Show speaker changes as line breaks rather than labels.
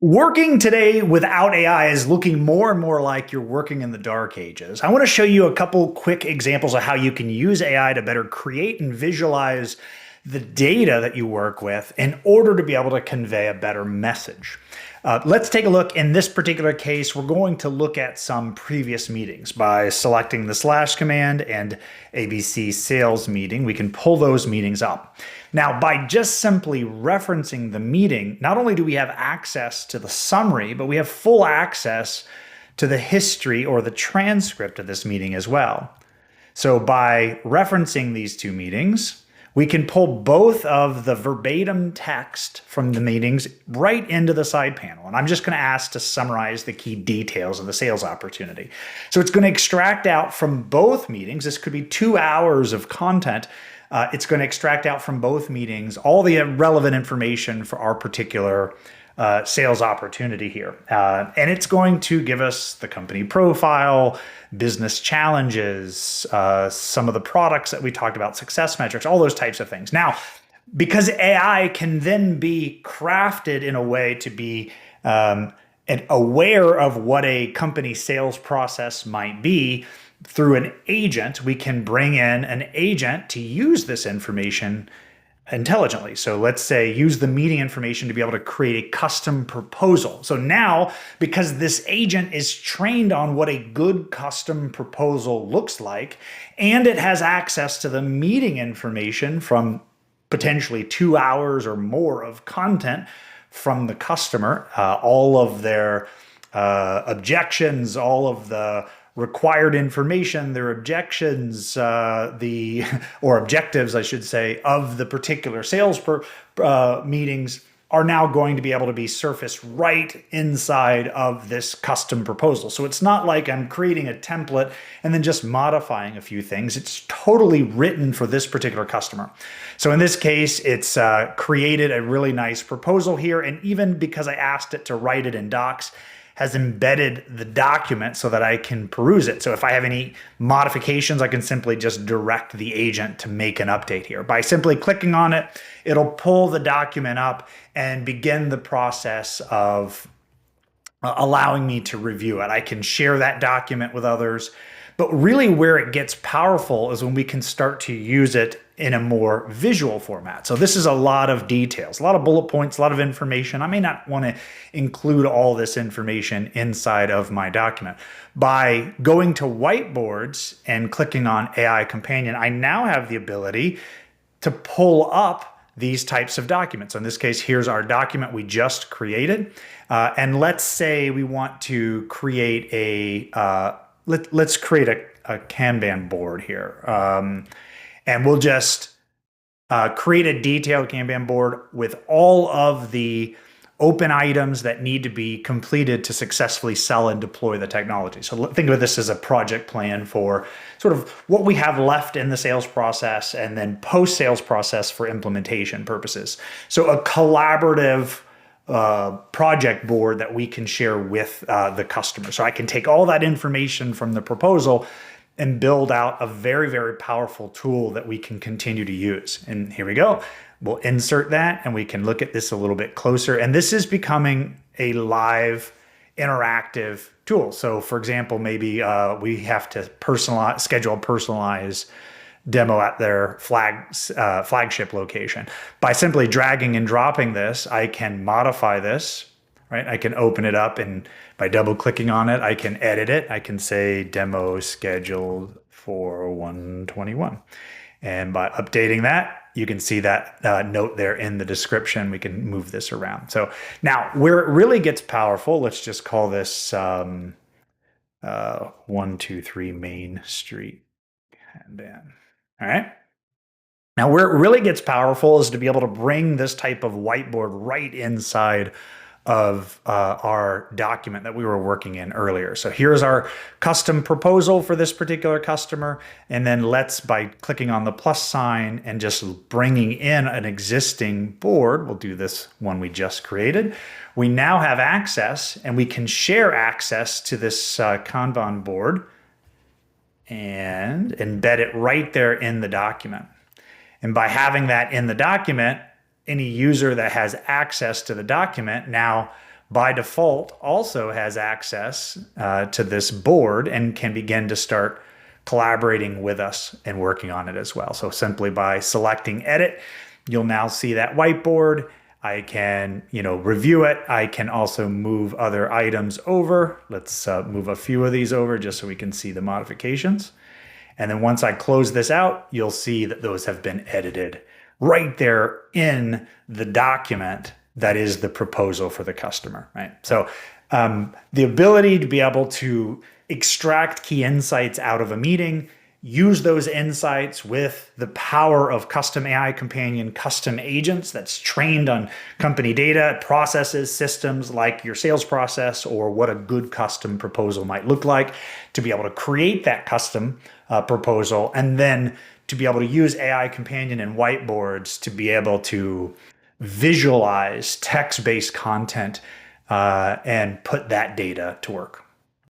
Working today without AI is looking more and more like you're working in the dark ages. I want to show you a couple quick examples of how you can use AI to better create and visualize the data that you work with in order to be able to convey a better message. Let's take a look. In this particular case, we're going to look at some previous meetings. By selecting the / command and ABC sales meeting, we can pull those meetings up. Now, by just simply referencing the meeting, not only do we have access to the summary, but we have full access to the history or the transcript of this meeting as well. So by referencing these two meetings, we can pull both of the verbatim text from the meetings right into the side panel. And I'm just going to ask to summarize the key details of the sales opportunity. So it's going to extract out from both meetings. This could be 2 hours of content. It's going to extract out from both meetings all the relevant information for our particular sales opportunity here. And it's going to give us the company profile, business challenges, some of the products that we talked about, success metrics, all those types of things. Now, because AI can then be crafted in a way to be aware of what a company sales process might be, through an agent, we can bring in an agent to use this information intelligently. So let's say use the meeting information to be able to create a custom proposal. So now, because this agent is trained on what a good custom proposal looks like, and it has access to the meeting information from potentially 2 hours or more of content from the customer, all of their objections, all of the required information, their objections, or objectives, I should say, of the particular sales meetings are now going to be able to be surfaced right inside of this custom proposal. So it's not like I'm creating a template and then just modifying a few things. It's totally written for this particular customer. So in this case, it's created a really nice proposal here. And even because I asked it to write it in docs, has embedded the document so that I can peruse it. So if I have any modifications, I can simply just direct the agent to make an update here. By simply clicking on it, it'll pull the document up and begin the process of allowing me to review it. I can share that document with others. But really where it gets powerful is when we can start to use it in a more visual format. So this is a lot of details, a lot of bullet points, a lot of information. I may not want to include all this information inside of my document. By going to whiteboards and clicking on AI Companion, I now have the ability to pull up these types of documents. So in this case, here's our document we just created. And let's say we want to create let's create a Kanban board here. And we'll just create a detailed Kanban board with all of the open items that need to be completed to successfully sell and deploy the technology. So think of this as a project plan for sort of what we have left in the sales process and then post-sales process for implementation purposes. So a collaborative project board that we can share with the customer. So I can take all that information from the proposal and build out a very, very powerful tool that we can continue to use. And here we go. We'll insert that and we can look at this a little bit closer. And this is becoming a live interactive tool. So for example, maybe we have to schedule a personalized demo at their flagship location. By simply dragging and dropping this, I can modify this, right? I can open it up, and by double clicking on it, I can edit it. I can say demo scheduled for 121. And by updating that, you can see that note there in the description. We can move this around. So now where it really gets powerful, let's just call this 123 Main Street Kanban. All right. Now, where it really gets powerful is to be able to bring this type of whiteboard right inside of our document that we were working in earlier. So here's our custom proposal for this particular customer. And then by clicking on the plus sign and just bringing in an existing board, we'll do this one we just created. We now have access, and we can share access to this Kanban board and embed it right there in the document. And by having that in the document, any user that has access to the document now by default also has access to this board and can begin to start collaborating with us and working on it as well. So simply by selecting edit, you'll now see that whiteboard. I can, review it. I can also move other items over. Let's move a few of these over just so we can see the modifications. And then once I close this out, you'll see that those have been edited right there in the document that is the proposal for the customer, right? So the ability to be able to extract key insights out of a meeting, use those insights with the power of custom AI companion, custom agents that's trained on company data, processes, systems like your sales process or what a good custom proposal might look like, to be able to create that custom proposal, and then to be able to use AI companion and whiteboards to be able to visualize text-based content and put that data to work.